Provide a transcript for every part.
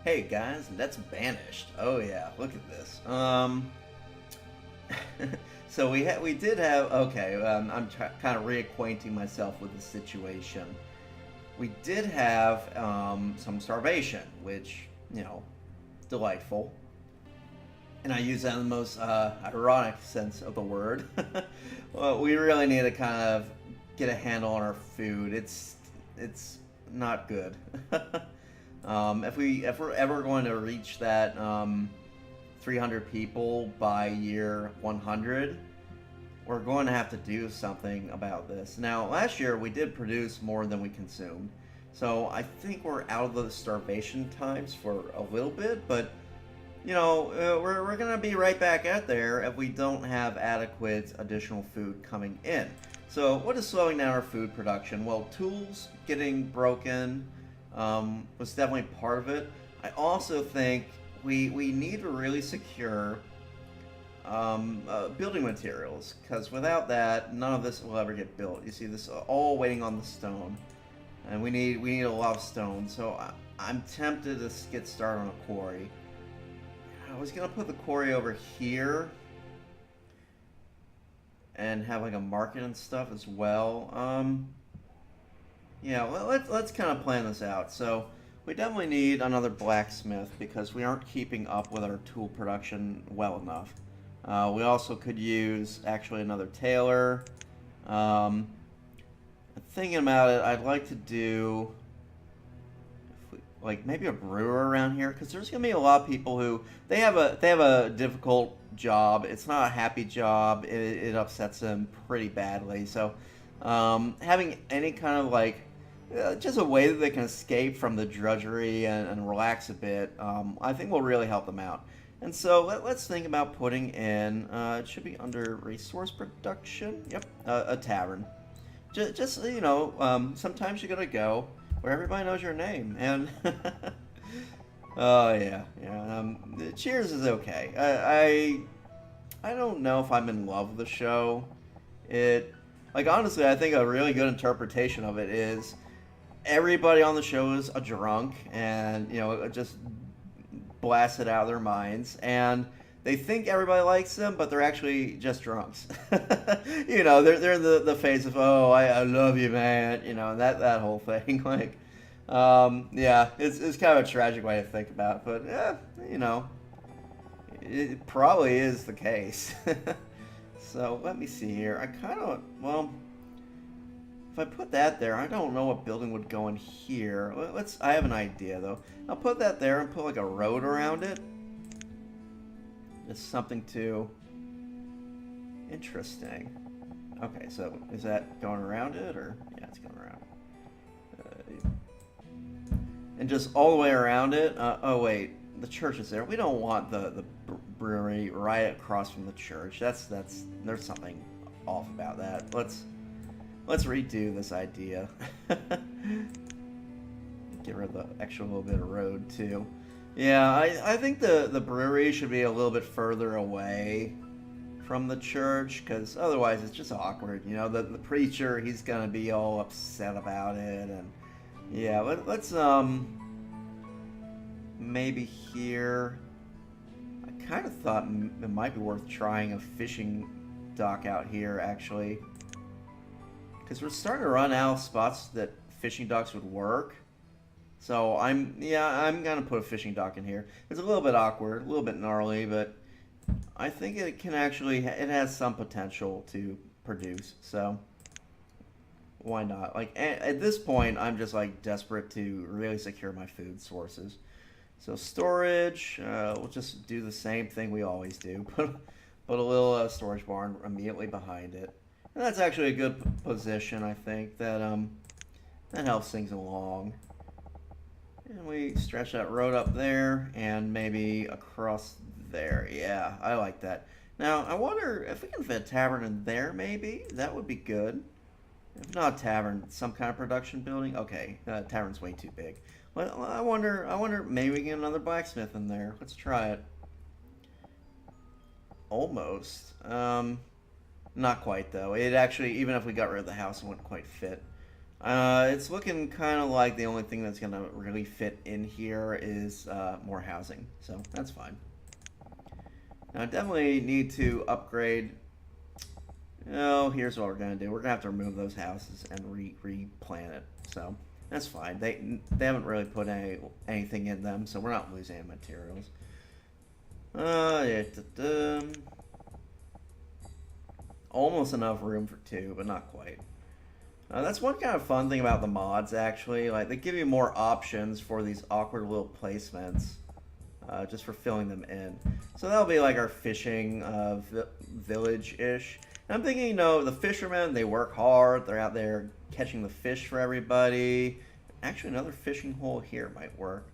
Hey guys, that's Banished. Oh yeah, look at this. So we did have okay. I'm kind of reacquainting myself with the situation. We did have some starvation, which delightful, and I use that in the most ironic sense of the word. Well, we really need to kind of get a handle on our food. It's not good. If we're ever going to reach that 300 people by year 100, we're going to have to do something about this. Now, last year we did produce more than we consumed, so I think we're out of the starvation times for a little bit, but we're going to be right back out there if we don't have adequate additional food coming in. So, what is slowing down our food production? Well, tools getting broken was definitely part of it. I also think we need to really secure building materials, because without that, none of this will ever get built. You see, this all waiting on the stone, and we need a lot of stone. So I'm tempted to get started on a quarry. I was gonna put the quarry over here and have like a market and stuff as well. Yeah, well, let's kind of plan this out. So we definitely need another blacksmith because we aren't keeping up with our tool production well enough. We also could use actually another tailor. Um, Thinking about it, I'd like to do like maybe a brewer around here, because there's gonna be a lot of people who they have a difficult job. It's not a happy job. It upsets them pretty badly. So having any kind of like just a way that they can escape from the drudgery and relax a bit, I think will really help them out. And so let's think about putting in, it should be under resource production. Yep, a tavern. Just sometimes you gotta go where everybody knows your name. And oh yeah, yeah. Cheers is okay. I don't know if I'm in love with the show. It like honestly, I think a really good interpretation of it is everybody on the show is a drunk, and just blasted out of their minds, and they think everybody likes them, but they're actually just drunks. They're in the phase of, oh, I love you, man. That whole thing. Like, yeah, it's kind of a tragic way to think about it, but yeah, it probably is the case. So let me see here. I kind of, well, if I put that there, I don't know what building would go in here. I have an idea though. I'll put that there and put like a road around it. Just something too interesting. Okay, so is that going around it, or yeah, it's going around. And just all the way around it. Oh wait, the church is there. We don't want the brewery right across from the church. That's there's something off about that. Let's redo this idea. Get rid of the extra little bit of road too. Yeah, I think the brewery should be a little bit further away from the church, because otherwise it's just awkward. The preacher, he's gonna be all upset about it, and yeah, let's maybe here. I kind of thought it might be worth trying a fishing dock out here actually, because we're starting to run out of spots that fishing docks would work. So I'm gonna put a fishing dock in here. It's a little bit awkward, a little bit gnarly, but I think it has some potential to produce. So why not? Like at this point, I'm just like desperate to really secure my food sources. So storage, we'll just do the same thing we always do. Put a little storage barn immediately behind it. And that's actually a good position, I think. That helps things along. And we stretch that road up there and maybe across there. Yeah, I like that. Now, I wonder if we can fit a tavern in there, maybe? That would be good. If not a tavern, some kind of production building? Okay, tavern's way too big. Well, I wonder, maybe we can get another blacksmith in there. Let's try it. Almost. Not quite, though. It actually, even if we got rid of the house, it wouldn't quite fit. It's looking kind of like the only thing that's gonna really fit in here is more housing, so that's fine. Now, I definitely need to upgrade. Oh, here's what we're gonna do. We're gonna have to remove those houses and replant it. So that's fine. They haven't really put anything in them, so we're not losing any materials. Yeah, almost enough room for two, but not quite. That's one kind of fun thing about the mods, actually. Like, they give you more options for these awkward little placements, just for filling them in. So that'll be like our fishing village-ish. And I'm thinking, the fishermen, they work hard. They're out there catching the fish for everybody. Actually, another fishing hole here might work.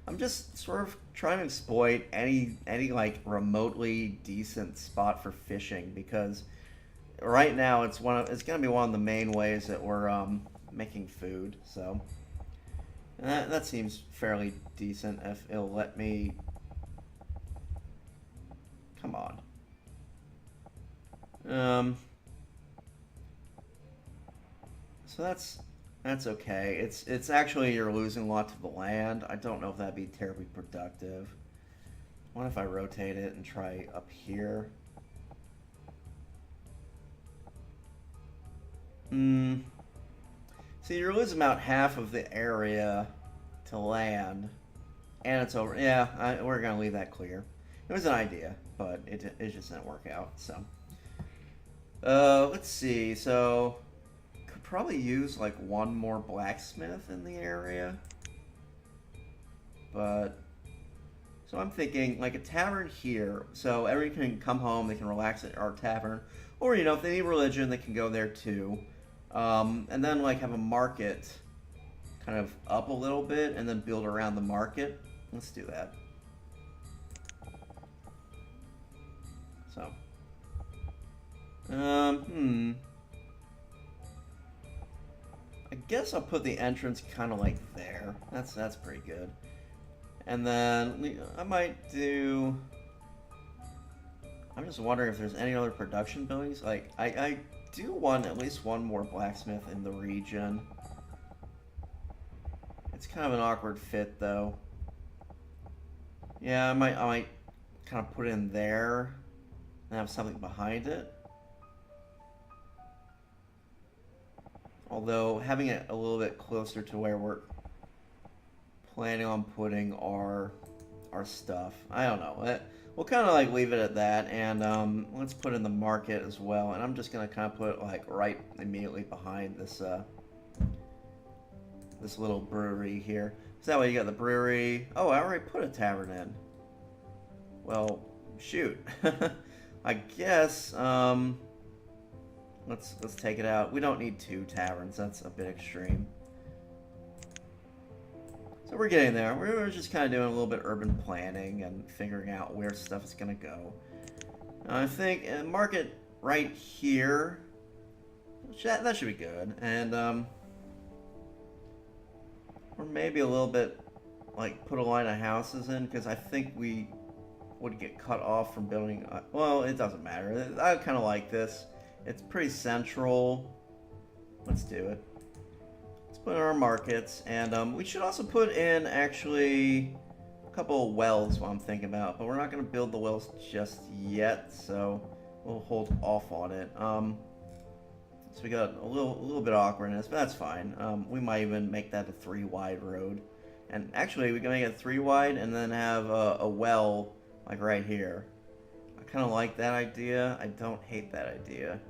I'm just sort of trying to exploit any like remotely decent spot for fishing because right now it's going to be one of the main ways that we're making food. So that seems fairly decent if it'll let me. Come on. So that's okay. It's actually you're losing lots of the land. I don't know if that'd be terribly productive. What if I rotate it and try up here? So you're losing about half of the area to land, and it's over. Yeah, we're gonna leave that clear. It was an idea, but it just didn't work out. So, let's see. So, could probably use like one more blacksmith in the area, but so I'm thinking like a tavern here, so everyone can come home, they can relax at our tavern, or if they need religion, they can go there too. And then like have a market kind of up a little bit and then build around the market. Let's do that. So, I guess I'll put the entrance kind of like there. That's pretty good. And then I might do. I'm just wondering if there's any other production buildings. Like I do want at least one more blacksmith in the region. It's kind of an awkward fit, though. Yeah, I might kind of put it in there and have something behind it. Although having it a little bit closer to where we're planning on putting our stuff, I don't know. We'll kind of like leave it at that, and let's put in the market as well. And I'm just gonna kind of put it like right immediately behind this this little brewery here. So that way you got the brewery. Oh, I already put a tavern in. Well, shoot. I guess let's take it out. We don't need two taverns. That's a bit extreme. So we're getting there. We're just kind of doing a little bit urban planning and figuring out where stuff is going to go. I think market right here, that should be good. And, or maybe a little bit, like, put a line of houses in, because I think we would get cut off from building. Well, it doesn't matter. I kind of like this. It's pretty central. Let's do it. Put in our markets, and we should also put in actually a couple of wells while I'm thinking about, but we're not going to build the wells just yet, so we'll hold off on it. So we got a little bit of awkwardness, but that's fine. We might even make that a 3-wide road, and actually we can make it 3-wide and then have a well like right here. I kind of like that idea. I don't hate that idea.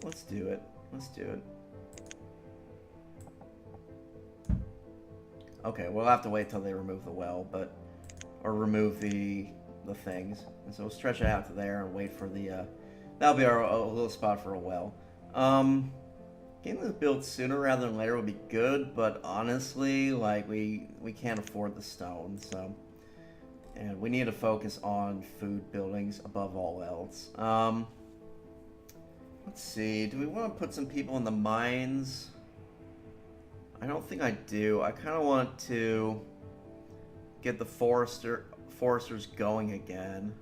Let's do it. Let's do it. Okay, we'll have to wait till they remove the well, or remove the things. And so we'll stretch it out to there and wait for the that'll be a little spot for a well. Getting this built sooner rather than later would be good, but honestly, like we can't afford the stone, so and we need to focus on food buildings above all else. Let's see, do we want to put some people in the mines? I don't think I do. I kind of want to get the foresters going again.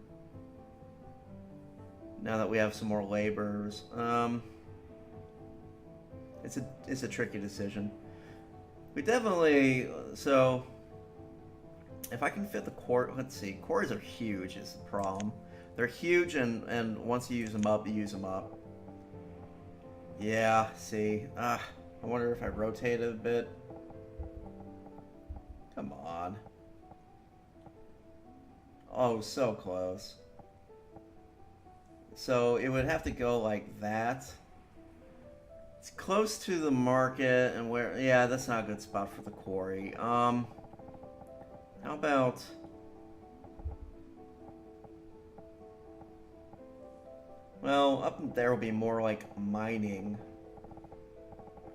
Now that we have some more laborers. it's a tricky decision. We definitely so. If I can fit the core, let's see. Quarries are huge is the problem. They're huge, and once you use them up, you use them up. Yeah. See. I wonder if I rotate it a bit. Come on. Oh, so close. So it would have to go like that. It's close to the market and where... Yeah, that's not a good spot for the quarry. How about... Well, up there will be more like mining,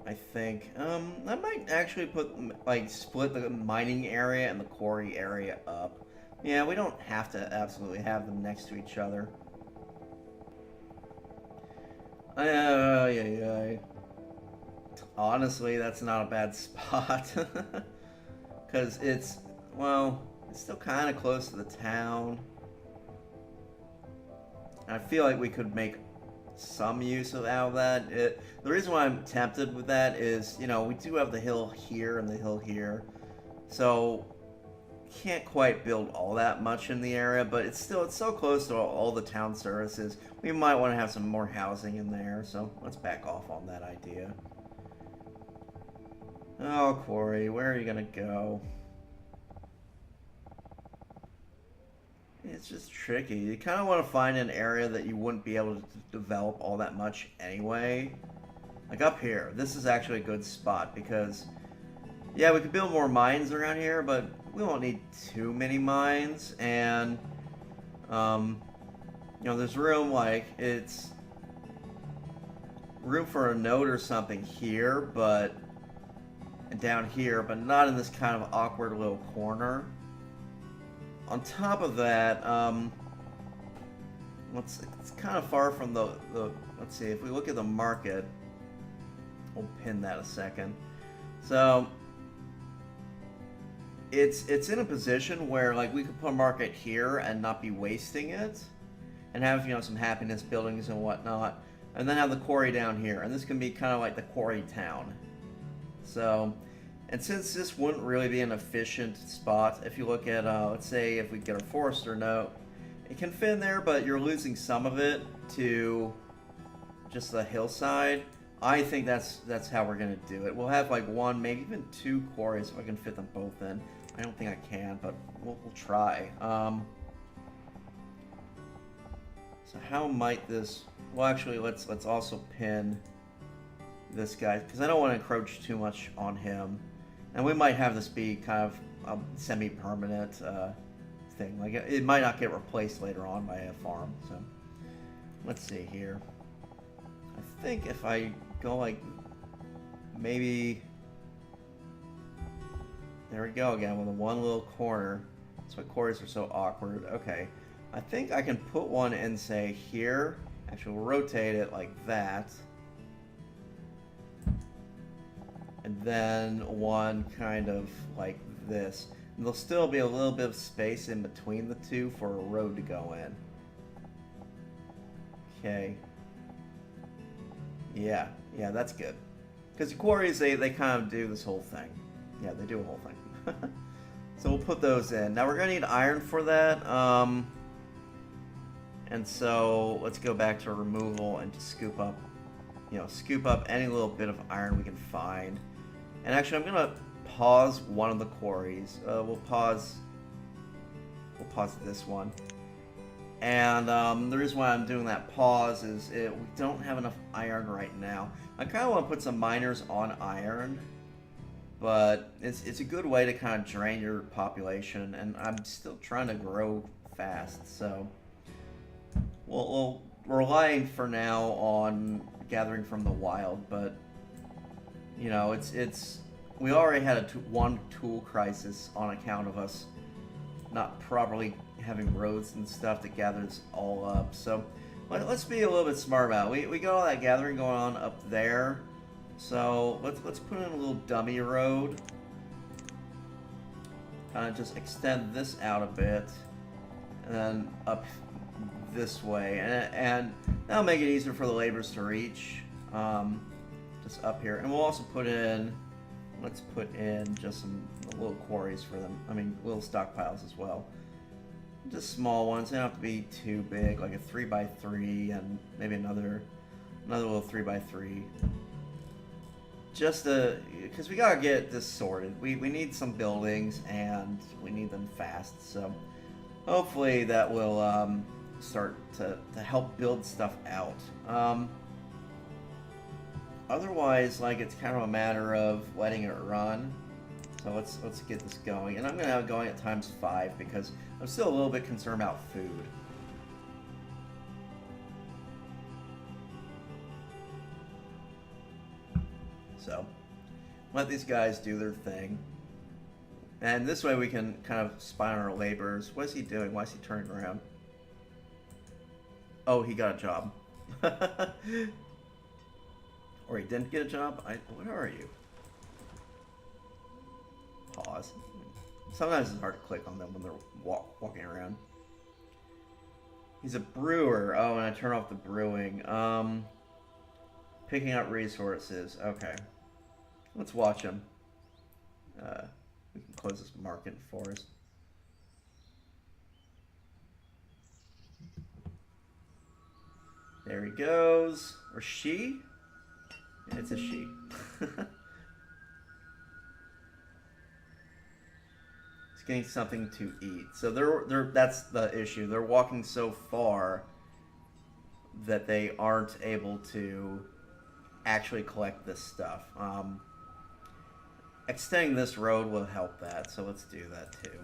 I think. I might actually put, like, split the mining area and the quarry area up. Yeah, we don't have to absolutely have them next to each other. Yeah. Honestly, that's not a bad spot. Because it's, well, it's still kind of close to the town. I feel like we could make some use out of that. The reason why I'm tempted with that is, you know, we do have the hill here and the hill here. So, can't quite build all that much in the area, but it's so close to all the town services. We might want to have some more housing in there, so let's back off on that idea. Oh, Quarry, where are you gonna go? It's just tricky. You kind of want to find an area that you wouldn't be able to develop all that much anyway. Like up here, this is actually a good spot because, yeah, we could build more mines around here, but we won't need too many mines. And, you know, there's room, like, it's room for a node or something here, but down here, but not in this kind of awkward little corner. On top of that, it's kind of far from the, let's see, if we look at the market, we'll pin that a second. So, it's in a position where, like, we could put a market here and not be wasting it, and have, you know, some happiness buildings and whatnot, and then have the quarry down here, and this can be kind of like the quarry town. So, and since this wouldn't really be an efficient spot, if you look at, let's say if we get a forester note, it can fit in there, but you're losing some of it to just the hillside. I think that's how we're going to do it. We'll have like one, maybe even two quarries if I can fit them both in. I don't think I can, but we'll try. So how might this... Well, actually, let's also pin this guy, because I don't want to encroach too much on him. And we might have this be kind of a semi-permanent thing. Like, it might not get replaced later on by a farm. So, let's see here. I think if I go like, maybe... There we go again with the one little corner. That's why quarries are so awkward. Okay. I think I can put one in, say, here. Actually, we'll rotate it like that. And then one kind of like this. And there'll still be a little bit of space in between the two for a road to go in. Okay. Yeah, that's good. Because the quarries, they kind of do this whole thing. Yeah, they do a whole thing. So we'll put those in. Now we're going to need iron for that. And so let's go back to removal and just scoop up any little bit of iron we can find. And actually, I'm gonna pause one of the quarries. We'll pause this one. And the reason why I'm doing that pause is we don't have enough iron right now. I kind of want to put some miners on iron, but it's a good way to kind of drain your population. And I'm still trying to grow fast, so we'll rely for now on gathering from the wild, but you know, we already had one tool crisis on account of us not properly having roads and stuff to gather this all up. So let's be a little bit smart about it. We got all that gathering going on up there, so let's put in a little dummy road. Kind of just extend this out a bit, and then up this way, and that'll make it easier for the laborers to reach. just up here. And we'll also put in, let's put in just some little quarries for them. I mean, little stockpiles as well. Just small ones. They don't have to be too big, like a 3x3 and maybe another little 3x3. Just because we gotta get this sorted. We need some buildings and we need them fast. So hopefully that will start to help build stuff out. Otherwise, like, it's kind of a matter of letting it run. So let's get this going, and I'm gonna have it going at ×5 because I'm still a little bit concerned about food. So let these guys do their thing, and this way we can kind of spy on our laborers. What is he doing? Why is he turning around? Oh, he got a job. Or he didn't get a job? Where are you? Pause. Sometimes it's hard to click on them when they're walking around. He's a brewer. Oh, and I turn off the brewing. Picking up resources. Okay. Let's watch him. We can close this market for us. There he goes. Or she? Yeah, it's a she. He's getting something to eat. So that's the issue. They're walking so far that they aren't able to actually collect this stuff. Extending this road will help that, so let's do that too.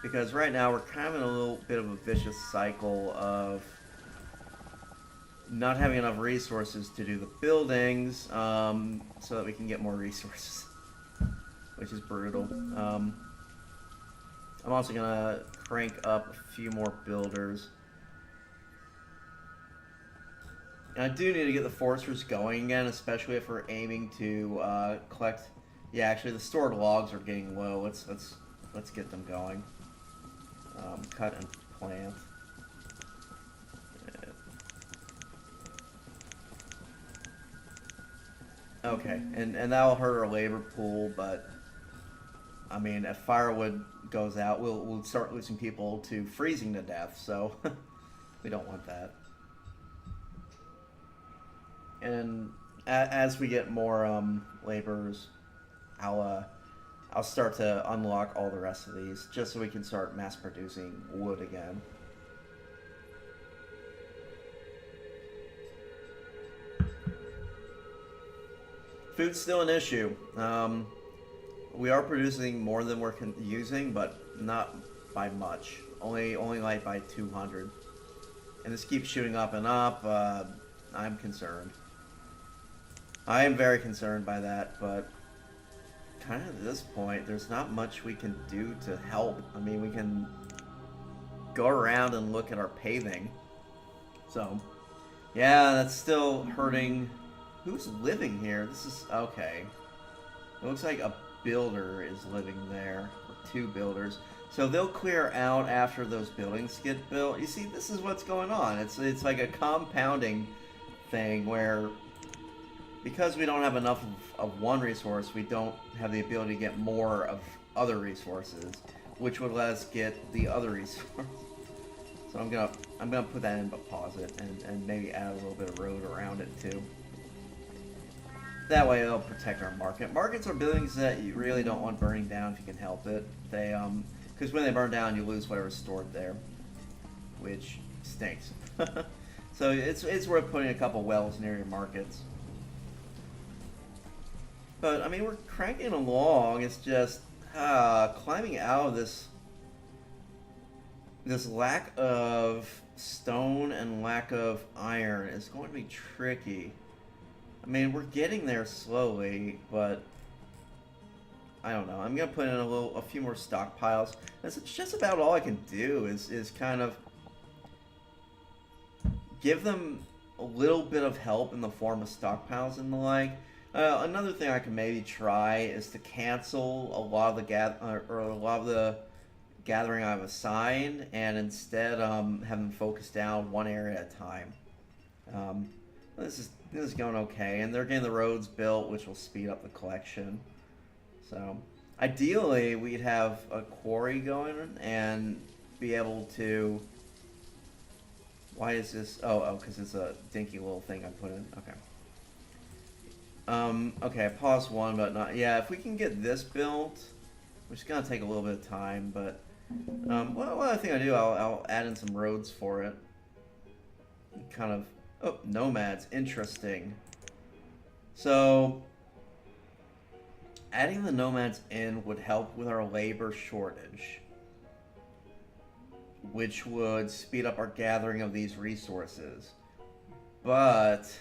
Because right now we're kind of in a little bit of a vicious cycle of not having enough resources to do the buildings, so that we can get more resources, which is brutal. I'm also gonna crank up a few more builders. And I do need to get the foresters going again, especially if we're aiming to collect. Yeah, actually, the stored logs are getting low. Let's get them going. Cut and plant. Okay, and that'll hurt our labor pool, but I mean, if firewood goes out, we'll start losing people to freezing to death. So we don't want that. And as we get more laborers, I'll start to unlock all the rest of these, just so we can start mass producing wood again. Food's still an issue. We are producing more than we're using, but not by much. Only like by 200. And this keeps shooting up and up. I'm concerned. I am very concerned by that, but kind of at this point, there's not much we can do to help. I mean, we can go around and look at our paving. So, yeah, that's still hurting. Who's living here? This is okay. It looks like a builder is living there, or 2 builders. So they'll clear out after those buildings get built. You see, this is what's going on. It's like a compounding thing where, because we don't have enough of one resource, we don't have the ability to get more of other resources, which would let us get the other resource. So I'm gonna put that in, but pause it, and maybe add a little bit of road around it too. That way it'll protect our market. Markets are buildings that you really don't want burning down if you can help it. They because when they burn down, you lose whatever's stored there, which stinks. So it's worth putting a couple wells near your markets. But I mean, we're cranking along. It's just climbing out of this lack of stone and lack of iron is going to be tricky. I mean, we're getting there slowly, but I don't know. I'm gonna put in a few more stockpiles. That's just about all I can do is kind of give them a little bit of help in the form of stockpiles and the like. Another thing I can maybe try is to cancel a lot of the gathering I've assigned, and instead have them focus down one area at a time. This is this is going okay, and they're getting the roads built, which will speed up the collection. So, ideally, we'd have a quarry going and be able to. Why is this? Oh, because it's a dinky little thing I put in. Okay. Okay, I paused one, but not. Yeah, if we can get this built, which is gonna take a little bit of time, but one other thing I do, I'll add in some roads for it. Kind of. Oh, nomads. Interesting. So, adding the nomads in would help with our labor shortage, which would speed up our gathering of these resources. But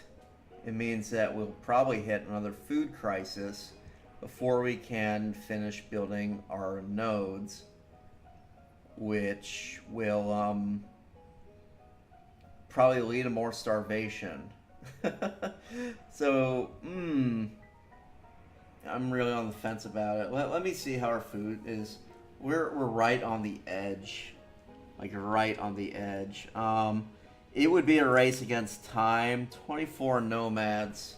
it means that we'll probably hit another food crisis before we can finish building our nodes, which will probably lead to more starvation. So, I'm really on the fence about it. Let me see how our food is. We're right on the edge. Like, right on the edge. It would be a race against time. 24 nomads.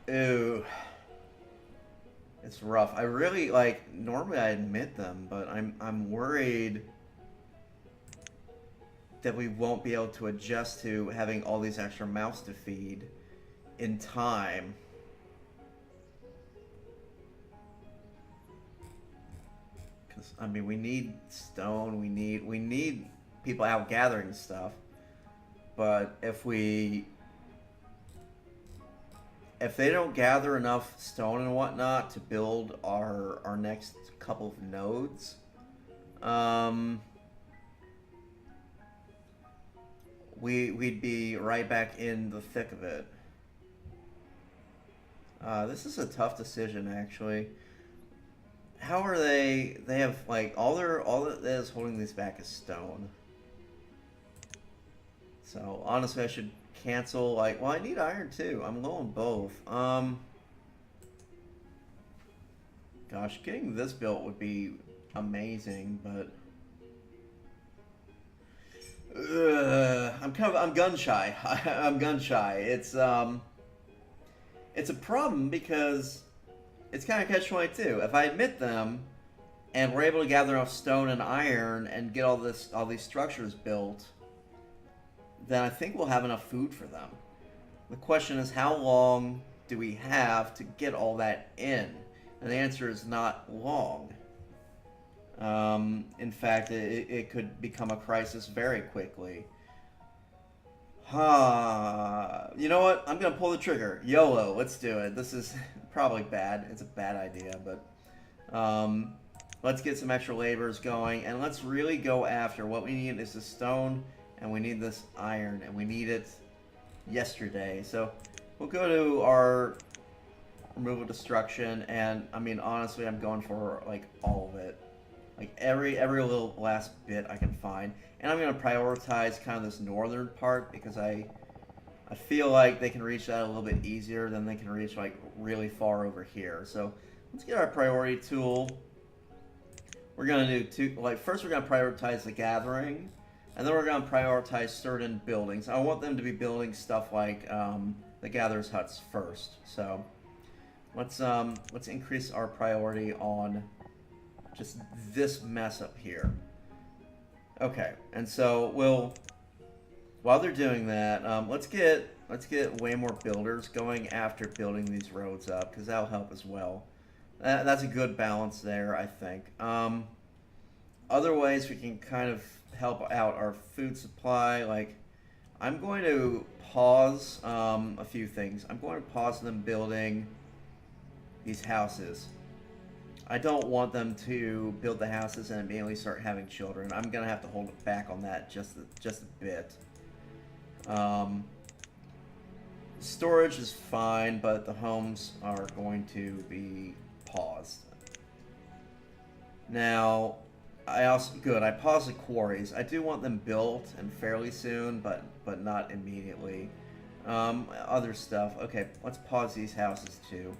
Ooh. It's rough. I really, like, normally I admit them, but I'm worried that we won't be able to adjust to having all these extra mouths to feed in time. Because, I mean, we need stone, we need people out gathering stuff. But if they don't gather enough stone and whatnot to build our next couple of nodes, we'd be right back in the thick of it. This is a tough decision, actually. How are they? They have like all that is holding these back is stone. So honestly, I should cancel. Like, well, I need iron too. I'm low on both. Gosh, getting this built would be amazing, but I'm gun shy. I'm gun shy. It's a problem because it's kind of catch-22. If I admit them, and we're able to gather enough stone and iron and get all these structures built, then I think we'll have enough food for them. The question is, how long do we have to get all that in? And the answer is not long. In fact, it could become a crisis very quickly. You know what? I'm gonna pull the trigger. YOLO, let's do it. This is probably bad. It's a bad idea, but let's get some extra laborers going, and let's really go after what we need is the stone, and we need this iron, and we need it yesterday. So we'll go to our removal destruction, and I mean, honestly, I'm going for like all of it. Like every little last bit I can find. And I'm going to prioritize kind of this northern part because I feel like they can reach that a little bit easier than they can reach like really far over here. So let's get our priority tool. We're going to do first we're going to prioritize the gathering, and then we're going to prioritize certain buildings. I want them to be building stuff like the gatherers' huts first. So let's increase our priority on just this mess up here. Okay, and so while they're doing that, let's get way more builders going after building these roads up, because that'll help as well. That's a good balance there, I think. Other ways we can kind of help out our food supply, like I'm going to pause a few things. I'm going to pause them building these houses. I don't want them to build the houses and immediately start having children. I'm gonna have to hold it back on that just a bit. Storage is fine, but the homes are going to be paused. Now, I paused the quarries. I do want them built and fairly soon, but not immediately. Other stuff. Okay, let's pause these houses too.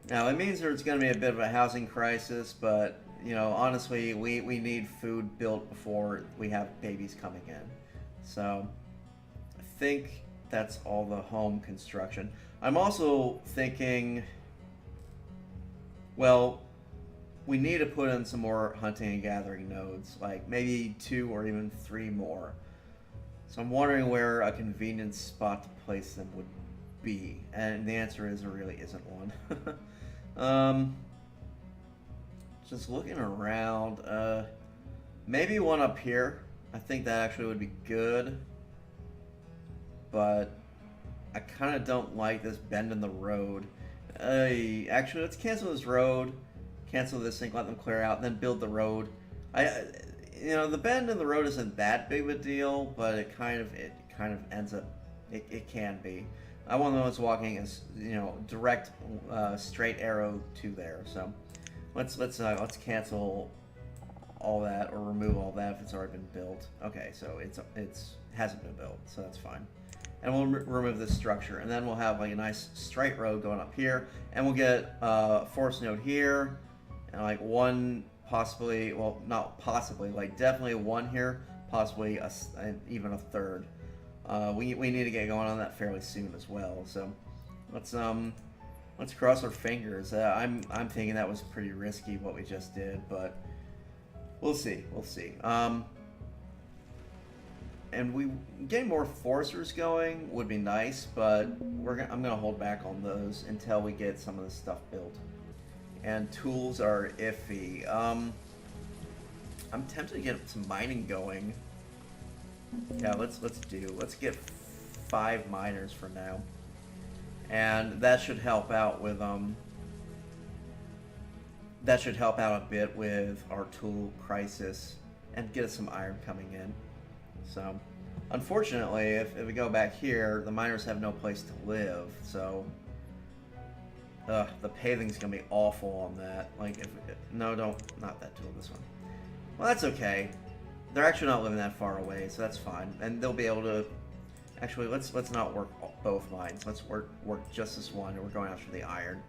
Now, it means there's going to be a bit of a housing crisis, but, you know, honestly, we need food built before we have babies coming in. So, I think that's all the home construction. I'm also thinking, well, we need to put in some more hunting and gathering nodes, like maybe 2 or even 3 more. So I'm wondering where a convenient spot to place them would be, and the answer is there really isn't one. um, just looking around, maybe one up here. I think that actually would be good, but I kind of don't like this bend in the road. Actually, let's cancel this road, cancel this thing, let them clear out, then build the road. The bend in the road isn't that big of a deal, but it kind of ends up, it can be. I want the ones walking as direct, straight arrow to there. So let's cancel all that or remove all that if it's already been built. Okay, so it's hasn't been built, so that's fine. And we'll remove this structure, and then we'll have like a nice straight road going up here, and we'll get a forest node here, and like one possibly, well, not possibly, like definitely one here, possibly even a third. We need to get going on that fairly soon as well. So let's cross our fingers. I'm thinking that was pretty risky what we just did, but we'll see. And getting more foresters going would be nice, but I'm gonna hold back on those until we get some of this stuff built. And tools are iffy. I'm tempted to get some mining going. Yeah, let's get 5 miners for now, and that should help out with that should help out a bit with our tool crisis and get us some iron coming in. So, unfortunately, if we go back here, the miners have no place to live. So, the paving's gonna be awful on that. Like, not that tool, this one. Well, that's okay. They're actually not living that far away, so that's fine. And they'll be able to... Actually, let's not work both mines. Let's work just this one, and we're going after the iron.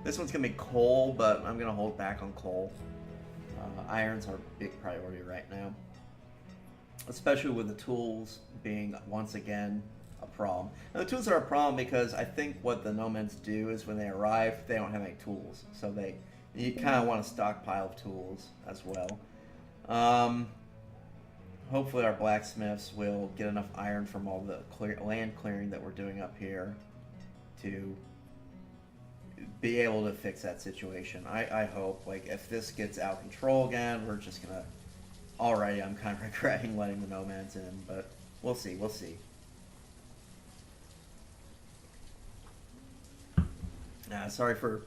This one's going to be coal, but I'm going to hold back on coal. Iron's our big priority right now. Especially with the tools being, once again, a problem. Now, the tools are a problem because I think what the nomads do is when they arrive, they don't have any tools. So you kind of want a stockpile of tools as well. Hopefully our blacksmiths will get enough iron from all the land clearing that we're doing up here to be able to fix that situation. I hope, like, if this gets out of control again, we're just gonna... Already, I'm kind of regretting letting the nomads in, but we'll see. Sorry for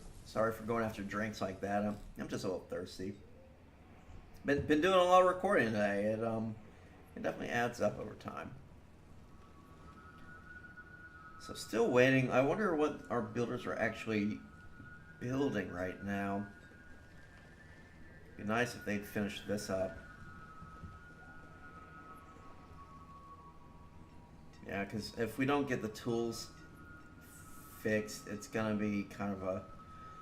going after drinks like that. I'm just a little thirsty. Been doing a lot of recording today. It definitely adds up over time. So still waiting. I wonder what our builders are actually building right now. It'd be nice if they'd finish this up. Yeah, because if we don't get the tools fixed, it's gonna be kind of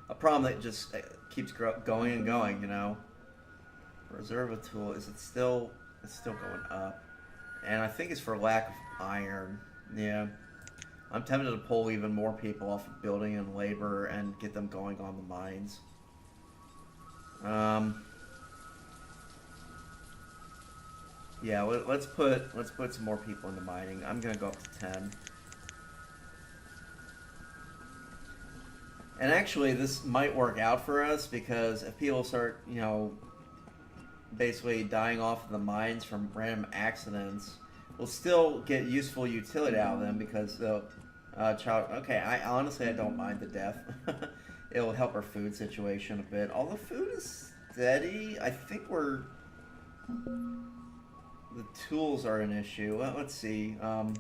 a problem that just keeps going and going, Reserve a tool, it's still going up. And I think it's for lack of iron. Yeah. I'm tempted to pull even more people off of building and labor and get them going on the mines. Yeah, let's put some more people into mining. I'm gonna go up to 10. And actually, this might work out for us because if people start, basically dying off of the mines from random accidents, we'll still get useful utility out of them because they'll okay, I honestly don't mind the death. It'll help our food situation a bit. All the food is steady. I think the tools are an issue. Well, let's see. How's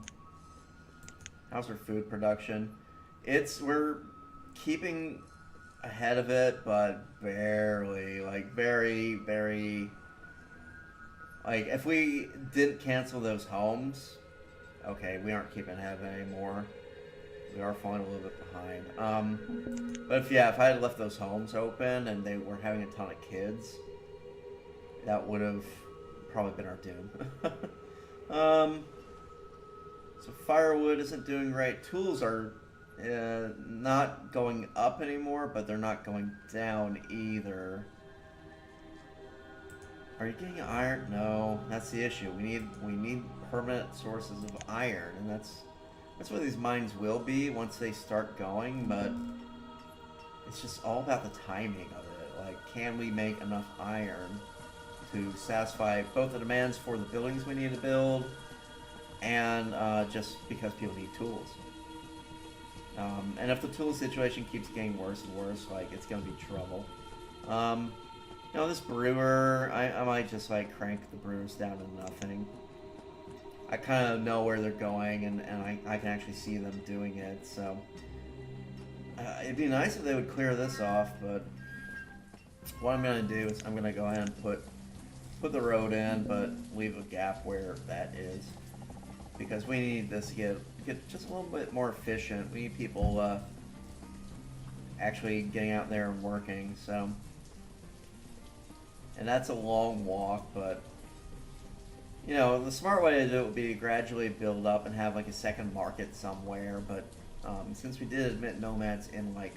our food production? We're keeping ahead of it, but barely. Like, very, very... Like, if we didn't cancel those homes, okay, we aren't keeping ahead of it anymore. We are falling a little bit behind. But if I had left those homes open and they were having a ton of kids, that would have probably been our doom. So firewood isn't doing great. Tools are not going up anymore, but they're not going down either. Are you getting iron? No, that's the issue. We need permanent sources of iron, and that's what these mines will be once they start going. But it's just all about the timing of it. Like, can we make enough iron to satisfy both the demands for the buildings we need to build, and just because people need tools. And if the tool situation keeps getting worse and worse, like, it's gonna be trouble. This brewer, I might just like crank the brewers down to nothing. I kind of know where they're going, and I can actually see them doing it, so it'd be nice if they would clear this off, but what I'm gonna do is I'm gonna go ahead and put the road in, but leave a gap where that is, because we need this to get just a little bit more efficient. We need people actually getting out there and working, so. And that's a long walk, but the smart way to do it would be to gradually build up and have like a second market somewhere. But since we did admit nomads in, like,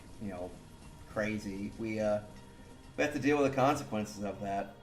crazy, we have to deal with the consequences of that.